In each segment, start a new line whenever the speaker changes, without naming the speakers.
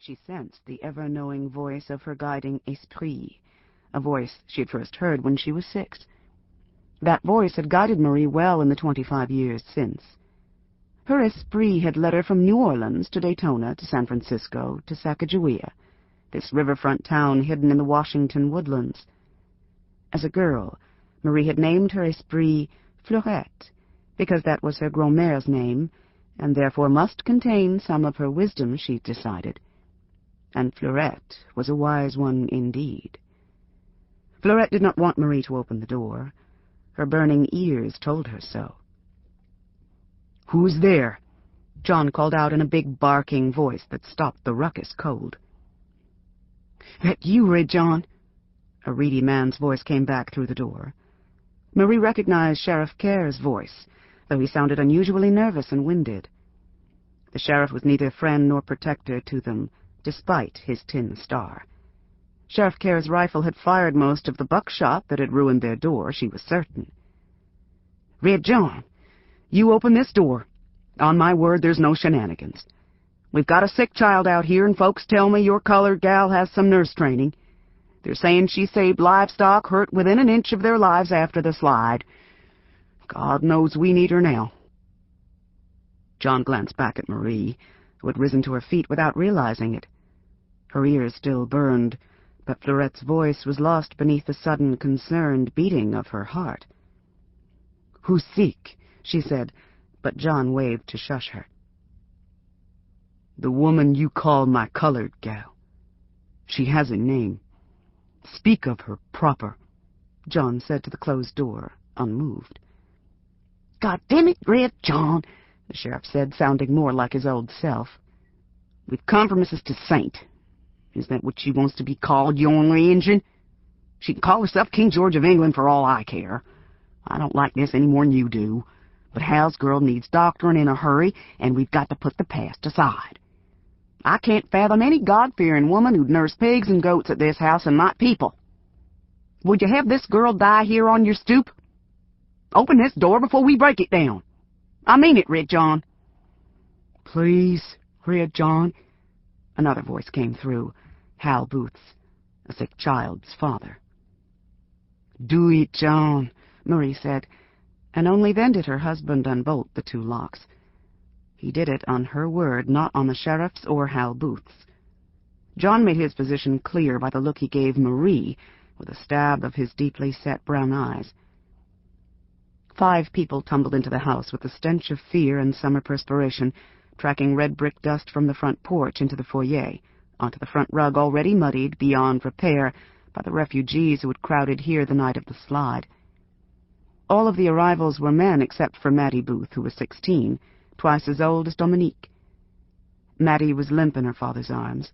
She sensed the ever-knowing voice of her guiding esprit, a voice she had first heard when she was 6. That voice had guided Marie well in the 25 years since. Her esprit had led her from New Orleans to Daytona to San Francisco to Sacagawea, this riverfront town hidden in the Washington woodlands. As a girl, Marie had named her esprit Fleurette, because that was her grand-mère's name, and therefore must contain some of her wisdom, she decided. And Fleurette was a wise one indeed. Fleurette did not want Marie to open the door. Her burning ears told her so. "Who's there?" John called out in a big, barking voice that stopped the ruckus cold. "That you, Red John?" A reedy man's voice came back through the door. Marie recognized Sheriff Kerr's voice, though he sounded unusually nervous and winded. The sheriff was neither friend nor protector to them, despite his tin star. Sheriff Kerr's rifle had fired most of the buckshot that had ruined their door, she was certain. "Red John, you open this door. On my word, there's no shenanigans. We've got a sick child out here, and folks tell me your colored gal has some nurse training. They're saying she saved livestock hurt within an inch of their lives after the slide. God knows we need her now." John glanced back at Marie, who had risen to her feet without realizing it. Her ears still burned, but Fleurette's voice was lost beneath the sudden, concerned beating of her heart. "Who's sick?" she said, but John waved to shush her. "The woman you call my colored gal. She has a name. Speak of her proper," John said to the closed door, unmoved. "God damn it, Red John," the sheriff said, sounding more like his old self. "We've come for Mrs. Touissant. Is that what she wants to be called, you ornery Injun? She can call herself King George of England for all I care. I don't like this any more than you do, but Hal's girl needs doctoring in a hurry, and we've got to put the past aside. I can't fathom any God-fearing woman who'd nurse pigs and goats at this house and not people. Would you have this girl die here on your stoop? Open this door before we break it down. I mean it, Red John." "Please, Red John," another voice came through, Hal Booth's, a sick child's father. "Do it, John," Marie said, and only then did her husband unbolt the 2 locks. He did it on her word, not on the sheriff's or Hal Booth's. John made his position clear by the look he gave Marie, with a stab of his deeply set brown eyes. 5 people tumbled into the house with the stench of fear and summer perspiration, tracking red brick dust from the front porch into the foyer, onto the front rug already muddied beyond repair by the refugees who had crowded here the night of the slide. All of the arrivals were men except for Mattie Booth, who was 16, twice as old as Dominique. Mattie was limp in her father's arms.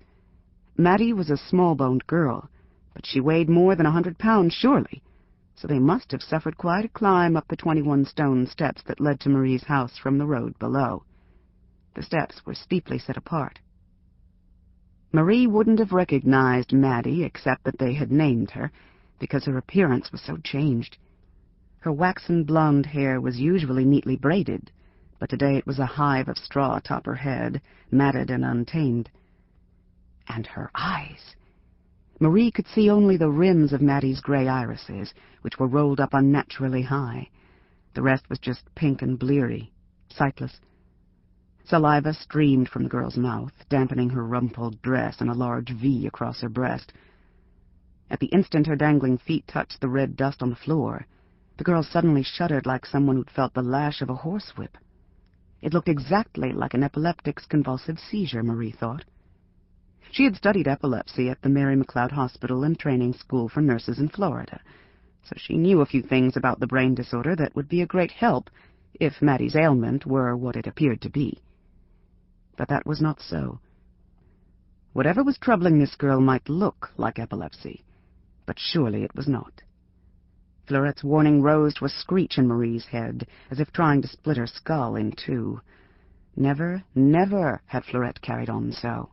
Mattie was a small-boned girl, but she weighed more than 100 pounds, surely, so they must have suffered quite a climb up the 21 stone steps that led to Marie's house from the road below. The steps were steeply set apart. Marie wouldn't have recognized Mattie except that they had named her, because her appearance was so changed. Her waxen blonde hair was usually neatly braided, but today it was a hive of straw atop her head, matted and untamed. And her eyes! Marie could see only the rims of Mattie's gray irises, which were rolled up unnaturally high. The rest was just pink and bleary, sightless. Saliva streamed from the girl's mouth, dampening her rumpled dress and a large V across her breast. At the instant her dangling feet touched the red dust on the floor, the girl suddenly shuddered like someone who'd felt the lash of a horsewhip. It looked exactly like an epileptic's convulsive seizure, Marie thought. She had studied epilepsy at the Mary McLeod Hospital and Training School for Nurses in Florida, so she knew a few things about the brain disorder that would be a great help if Mattie's ailment were what it appeared to be. But that was not so. Whatever was troubling this girl might look like epilepsy, but surely it was not. Fleurette's warning rose to a screech in Marie's head, as if trying to split her skull in 2. Never, never had Fleurette carried on so.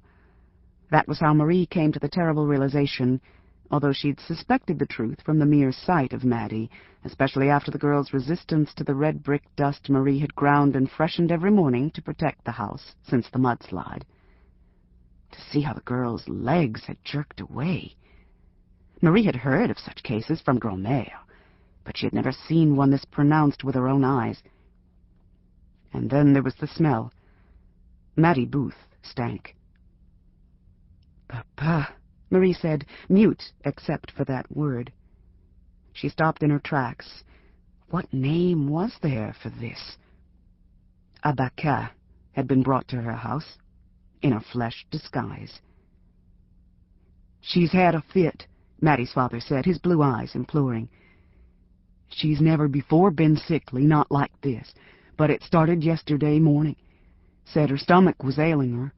That was how Marie came to the terrible realization, although she'd suspected the truth from the mere sight of Mattie, especially after the girl's resistance to the red brick dust Marie had ground and freshened every morning to protect the house since the mudslide. to see how the girl's legs had jerked away. Marie had heard of such cases from grand-mère, but she had never seen one this pronounced with her own eyes. And then there was the smell. Mattie Booth stank. "Papa," Marie said, mute except for that word. She stopped in her tracks. What name was there for this? Abaka had been brought to her house in a flesh disguise. "She's had a fit," Mattie's father said, his blue eyes imploring. "She's never before been sickly, not like this, but it started yesterday morning. Said her stomach was ailing her.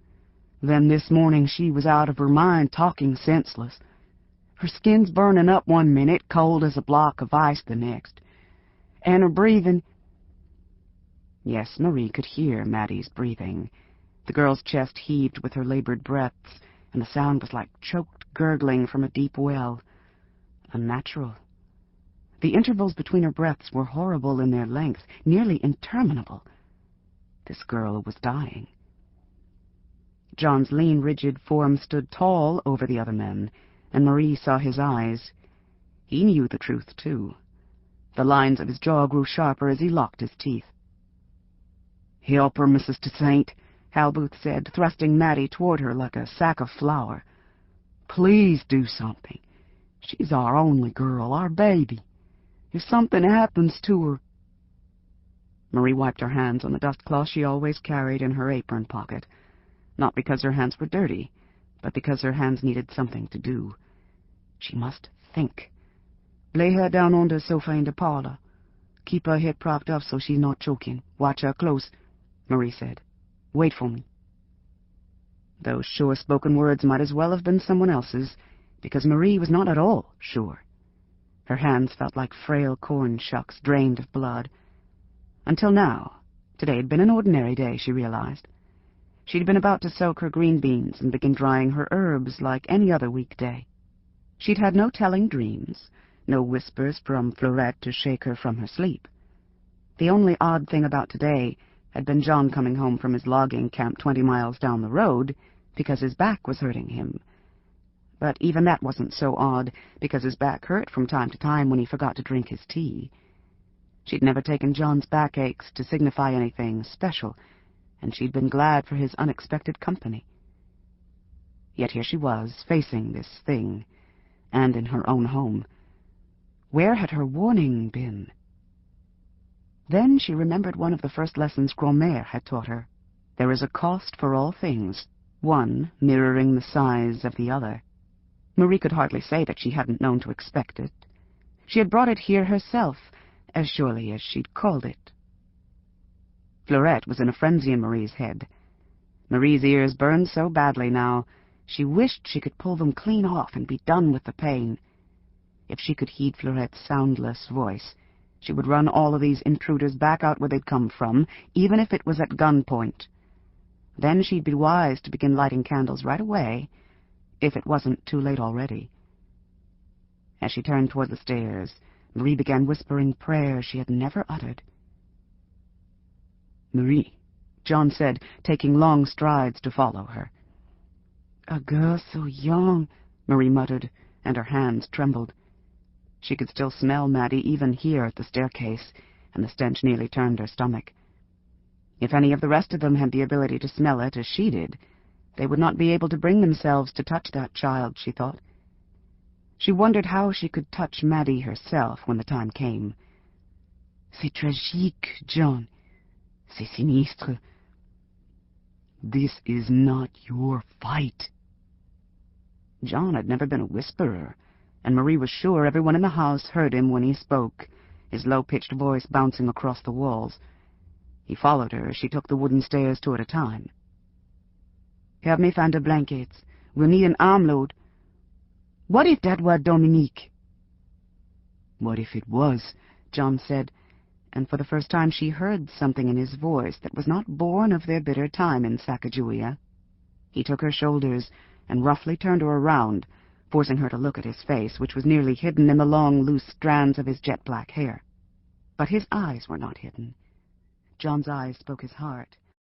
Then this morning she was out of her mind, talking senseless. Her skin's burning up one minute, cold as a block of ice the next. And her breathing—" Yes, Marie could hear Mattie's breathing. The girl's chest heaved with her labored breaths, and the sound was like choked gurgling from a deep well. Unnatural. The intervals between her breaths were horrible in their length, nearly interminable. This girl was dying. John's lean, rigid form stood tall over the other men, and Marie saw his eyes. He knew the truth, too. The lines of his jaw grew sharper as he locked his teeth. "Help her, Mrs. Touissant," Hal Booth said, thrusting Mattie toward her like a sack of flour. "Please do something. She's our only girl, our baby. If something happens to her—" Marie wiped her hands on the dustcloth she always carried in her apron pocket, not because her hands were dirty, but because her hands needed something to do. She must think. "Lay her down on the sofa in the parlor. Keep her head propped up so she's not choking. Watch her close," Marie said. "Wait for me." Those sure-spoken words might as well have been someone else's, because Marie was not at all sure. Her hands felt like frail corn shucks drained of blood. Until now, today had been an ordinary day, she realized. She'd been about to soak her green beans and begin drying her herbs like any other weekday. She'd had no telling dreams, no whispers from Fleurette to shake her from her sleep. The only odd thing about today had been John coming home from his logging camp 20 miles down the road because his back was hurting him. But even that wasn't so odd, because his back hurt from time to time when he forgot to drink his tea. She'd never taken John's backaches to signify anything special, and she'd been glad for his unexpected company. Yet here she was, facing this thing, and in her own home. Where had her warning been? Then she remembered one of the first lessons grand-mère had taught her. There is a cost for all things, one mirroring the size of the other. Marie could hardly say that she hadn't known to expect it. She had brought it here herself, as surely as she'd called it. Fleurette was in a frenzy in Marie's head. Marie's ears burned so badly now, she wished she could pull them clean off and be done with the pain. If she could heed Fleurette's soundless voice, she would run all of these intruders back out where they'd come from, even if it was at gunpoint. Then she'd be wise to begin lighting candles right away, if it wasn't too late already. As she turned toward the stairs, Marie began whispering prayers she had never uttered. "Marie," John said, taking long strides to follow her. "A girl so young," Marie muttered, and her hands trembled. She could still smell Mattie even here at the staircase, and the stench nearly turned her stomach. If any of the rest of them had the ability to smell it as she did, they would not be able to bring themselves to touch that child, she thought. She wondered how she could touch Mattie herself when the time came. "C'est tragique, John. C'est sinistre. This is not your fight." John had never been a whisperer, and Marie was sure everyone in the house heard him when he spoke, his low-pitched voice bouncing across the walls. He followed her as she took the wooden stairs 2 at a time. "Help me find the blankets. We'll need an armload. What if that were Dominique?" "What if it was?" John said, and for the first time she heard something in his voice that was not born of their bitter time in Sacagawea. He took her shoulders and roughly turned her around, forcing her to look at his face, which was nearly hidden in the long, loose strands of his jet-black hair. But his eyes were not hidden. John's eyes spoke his heart.